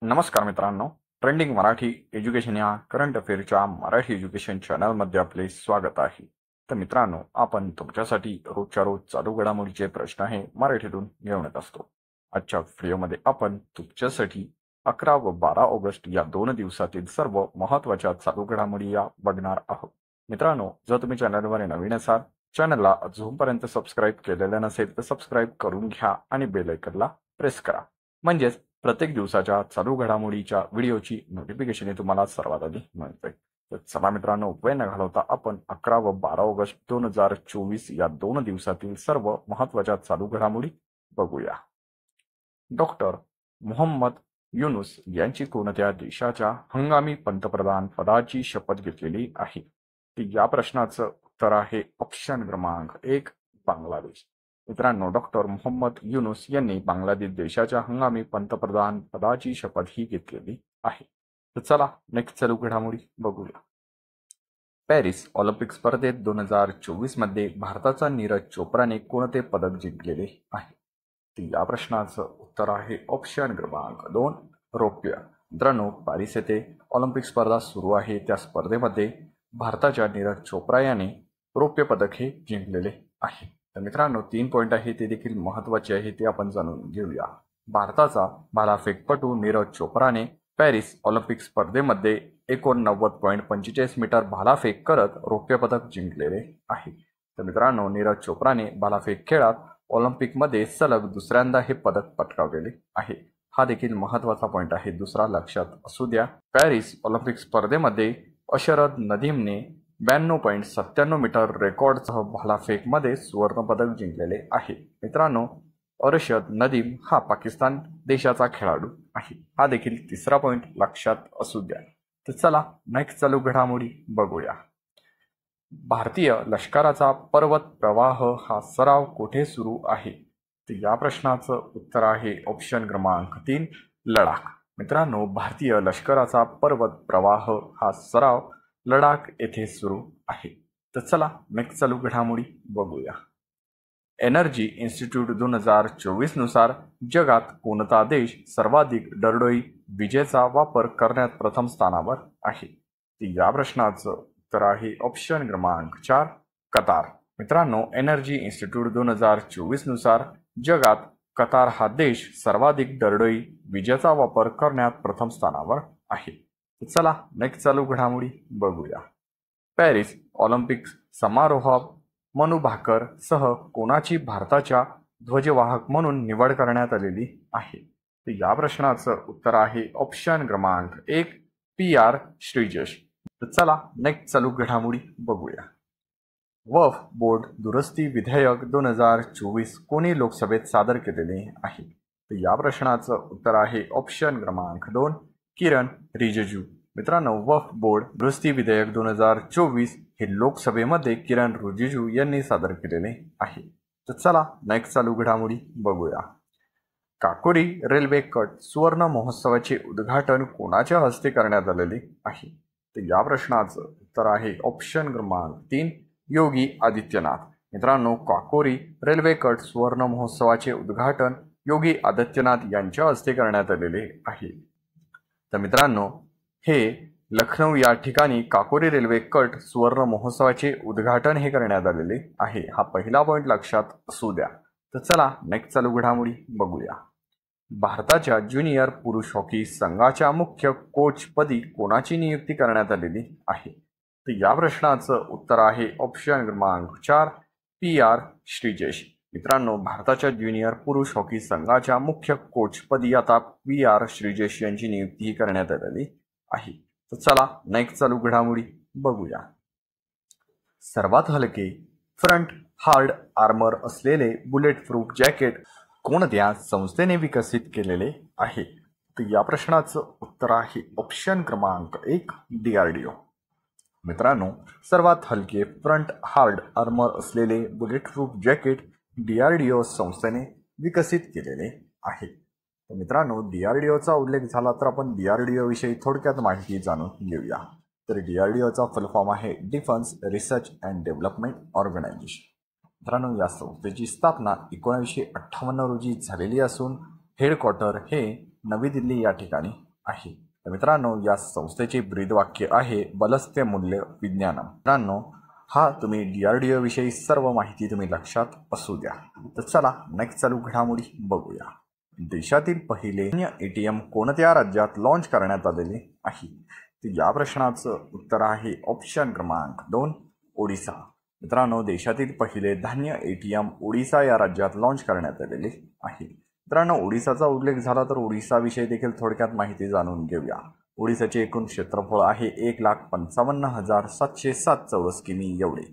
नमस्कार मित्रांनो, trending Marathi education या करंट अफेअरच्या मराठी एज्युकेशन चॅनलमध्ये आपले स्वागत आहे. तर मित्रांनो, आपण तुमच्यासाठी रोजच्या रोज चालू घडामोडीचे प्रश्न हे मराठीतून घेऊन येत असतो. आजच्या व्हिडिओमध्ये आपण तुमच्यासाठी 11 व 12 ऑगस्ट या 2 दिवसातील सर्व महत्त्वाच्या चालू घडामोडी या बघणार आहोत. मित्रांनो, जर तुम्ही चॅनलवर नवीन असाल, चॅनलला अजूनपर्यंत सबस्क्राईब केलेलं नसेल तर सबस्क्राईब करून घ्या आणि बेल आयकॉनला प्रेस करा. म्हणजेच प्रत्येक दिवसाच्या चालू घडामोडीच्या व्हिडिओची नोटिफिकेशन तुम्हाला सर्वात आधी मिळते. तर चला मित्रांनो, वेळ न घालवता आपण 11 व 12 ऑगस्ट 2024 या 2 दिवसातील सर्व महत्त्वाच्या चालू घडामोडी बघूया. डॉक्टर मोहम्मद युनूस यांची कोणत्या देशाच्या हंगामी पंतप्रधान पदाची शपथ घेतलेली आहे? तर या प्रश्नाचं उत्तर आहे ऑप्शन क्रमांक 1, बांगलादेश. मित्रांनो, डॉक्टर मोहम्मद युनूस यांनी बांगलादेश देशाच्या हंगामी पंतप्रधान पदाची शपथ ही घेतलेली आहे. तर चला नेक्स्ट चालू घडामोडी बघूया. पॅरिस ऑलिम्पिक स्पर्धेत 2024 मध्ये भारताचा नीरज चोप्राने कोणते पदक जिंकलेले आहे? तर या प्रश्नाचं उत्तर आहे ऑप्शन क्रमांक 2, रौप्य. मित्रांनो, पॅरिस येथे ऑलिम्पिक स्पर्धा सुरू आहे. त्या स्पर्धेमध्ये भारताच्या नीरज चोप्रा याने रौप्य पदक हे जिंकलेले आहे. तर मित्रांनो, 3 पॉईंट आहे ते देखील महत्त्वाचे आहे, ते आपण जाणून घेऊया. भारताचा भालाफेकपटू नीरज चोप्राने पॅरिस ऑलिम्पिक स्पर्धेमध्ये 89.45 मीटर भालाफेक करत रौप्य पदक जिंकलेले आहे. तर मित्रांनो, नीरज चोप्राने भालाफेक खेळात ऑलिम्पिकमध्ये सलग दुसऱ्यांदा हे पदक पटकावलेले आहे. हा देखील महत्त्वाचा पॉईंट आहे, दुसरा लक्षात असू द्या. पॅरिस ऑलिम्पिक स्पर्धेमध्ये अशरद नदीमने 92.97 मीटर रेकॉर्डसह भालाफेकमध्ये सुवर्णपदक जिंकलेले आहे. मित्रांनो, अरशद नदीम हा पाकिस्तान देशाचा खेळाडू आहे. हा देखील तिसरा पॉईंट लक्षात असू द्या. तर चला नेक्स्ट चालू घडामोडी बघूया. भारतीय लष्कराचा पर्वत प्रवाह हा सराव कुठे सुरू आहे? तर या प्रश्नाचं उत्तर आहे ऑप्शन क्रमांक 3, लडाख. मित्रांनो, भारतीय लष्कराचा पर्वत प्रवाह हा सराव लडाख येथे सुरू आहे. तर चला नेक्स्ट चालू घडामोडी बघूया. एनर्जी इन्स्टिट्यूट 2024 नुसार जगात कोणता देश सर्वाधिक दरडोई विजेचा वापर करण्यात प्रथम स्थानावर आहे? तर या प्रश्नाचं उत्तर आहे ऑप्शन क्रमांक 4, कतार. मित्रांनो, एनर्जी इन्स्टिट्यूट 2024 नुसार जगात कतार हा देश सर्वाधिक दरडोई विजेचा वापर करण्यात प्रथम स्थानावर आहे. तर चला नेक्स्ट चालू घडामोडी बघूया. पॅरिस ऑलिम्पिक समारोहात मनू भाकर सह कोणाची भारताच्या ध्वजवाहक म्हणून निवड करण्यात आलेली आहे? तर या प्रश्नाचं उत्तर आहे ऑप्शन क्रमांक 1, PR श्रीजेश. तर चला नेक्स्ट चालू घडामोडी बघूया. वक्फ बोर्ड दुरुस्ती विधेयक 2024 कोणी लोकसभेत सादर केलेले आहे? तर या प्रश्नाचं उत्तर आहे ऑप्शन क्रमांक 2, किरण रिजिजू. मित्रांनो, वक्फ बोर्ड दुरुस्ती विधेयक 2024 हे लोकसभेमध्ये किरण रिजिजू यांनी सादर केलेले आहे. तर चला नेक्स्ट चालू घडामोडी बघूया. काकोरी रेल्वे कट सुवर्ण महोत्सवाचे उद्घाटन कोणाच्या हस्ते करण्यात आलेले आहे? तर या प्रश्नाचं उत्तर आहे ऑप्शन क्रमांक 3, योगी आदित्यनाथ. मित्रांनो, काकोरी रेल्वे कट सुवर्ण महोत्सवाचे उद्घाटन योगी आदित्यनाथ यांच्या हस्ते करण्यात आलेले आहे. तर मित्रांनो, हे लखनौ या ठिकाणी काकोरी रेल्वे कट सुवर्ण महोत्सवाचे उद्घाटन हे करण्यात आलेले आहे. हा पहिला पॉईंट लक्षात असू द्या. तर चला नेक्स्ट चालू घडामोडी बघूया. भारताच्या ज्युनियर पुरुष हॉकी संघाच्या मुख्य कोचपदी कोणाची नियुक्ती करण्यात आलेली आहे? तर या प्रश्नाचं उत्तर आहे ऑप्शन क्रमांक 4, PR श्रीजेश. मित्रांनो, भारताच्या ज्युनियर पुरुष हॉकी संघाच्या मुख्य कोचपदी आता PR श्रीजेश यांची नियुक्ती करण्यात आलेली आहे. तर चला नेक्स्ट चालू घडामोडी बघूया. सर्वात हलके फ्रंट हार्ड आर्मर असलेले बुलेट प्रूफ जॅकेट कोणत्या संस्थेने विकसित केलेले आहे? तर या प्रश्नाचं उत्तर आहे ऑप्शन क्रमांक 1, DRDO. मित्रांनो, सर्वात हलके फ्रंट हार्ड आर्मर असलेले बुलेट प्रूफ जॅकेट DRDO संस्थेने विकसित केलेले आहे. तर मित्रांनो, DRDOचा उल्लेख झाला तर आपण DRDO विषयी थोडक्यात माहिती जाणून घेऊया. तर DRDOचा फुल फॉर्म आहे defence research and development organisation. मित्रांनो, या संस्थेची स्थापना 1958 रोजी झालेली असून हेडक्वार्टर हे नवी दिल्ली या ठिकाणी आहे। तर मित्रांनो, या संस्थेचे ब्रीदवाक्य आहे बलस्ते मूल्य विज्ञानम। मित्रांनो, हा तुम्ही DRDO विषयी सर्व माहिती तुम्ही लक्षात असू द्या। तर चला नेक्स्ट चालू घडामोडी बघूया। देशातील पहिले ATM कोणत्या राज्यात लॉन्च करण्यात आलेले आहे? तर या प्रश्नाचं उत्तर आहे ऑप्शन क्रमांक 2 ओडिसा। मित्रांनो, देशातील पहिले धान्य ATM ओडिसा या राज्यात लॉन्च करण्यात आलेले आहे। मित्रांनो, ओडिसाचा उल्लेख झाला तर ओडिसाविषयी देखील थोडक्यात माहिती जाणून घेऊया। ओडिसाचे एकूण क्षेत्रफळ आहे 1,55,707 चौरस किमी एवढे।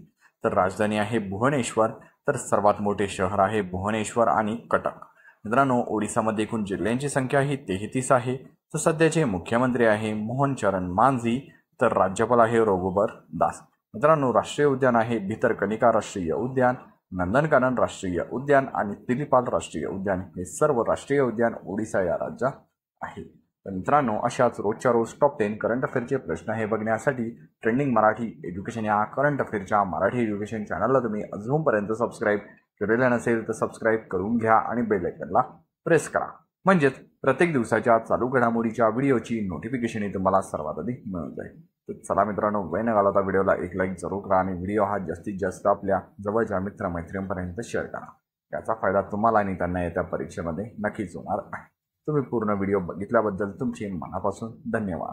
तर राजधानी आहे भुवनेश्वर। तर सर्वात मोठे शहर आहे भुवनेश्वर आणि कटक। मित्रांनो, ओडिसामध्ये एकूण जिल्ह्यांची संख्या ही 33 आहे। तर सध्याचे मुख्यमंत्री आहे मोहन चरण मांझी। तर राज्यपाल आहे रघुबर दास। मित्रांनो, राष्ट्रीय उद्यान आहे भितरकनिका राष्ट्रीय उद्यान, नंदनकानन राष्ट्रीय उद्यान आणि तिलिपाल राष्ट्रीय उद्यान हे सर्व राष्ट्रीय उद्यान ओडिसा या राज्यात आहे। तर मित्रांनो, अशाच रोजच्या रोज टॉप 10 करंट अफेअरचे प्रश्न हे बघण्यासाठी ट्रेंडिंग मराठी एज्युकेशन या करंट अफेअरच्या मराठी एज्युकेशन चॅनलला तुम्ही अजूनपर्यंत सबस्क्राईब केलेलं नसेल तर सबस्क्राईब करून घ्या आणि बेल आयकॉनला प्रेस करा, म्हणजेच प्रत्येक दिवसाच्या चालू घडामोडीच्या व्हिडिओची नोटिफिकेशन ही तुम्हाला सर्वात आधी मिळून जाईल। तर चला मित्रांनो, वेळ न घालवता व्हिडिओला एक लाईक जरूर करा आणि व्हिडिओ हा जास्तीत जास्त आपल्या जवळच्या मित्रमैत्रिणींपर्यंत शेअर करा। याचा फायदा तुम्हाला आणि त्यांना येत्या परीक्षेमध्ये नक्कीच होणार आहे। तुम्ही पूर्ण व्हिडिओ बघितल्याबद्दल तुमचे मनापासून धन्यवाद।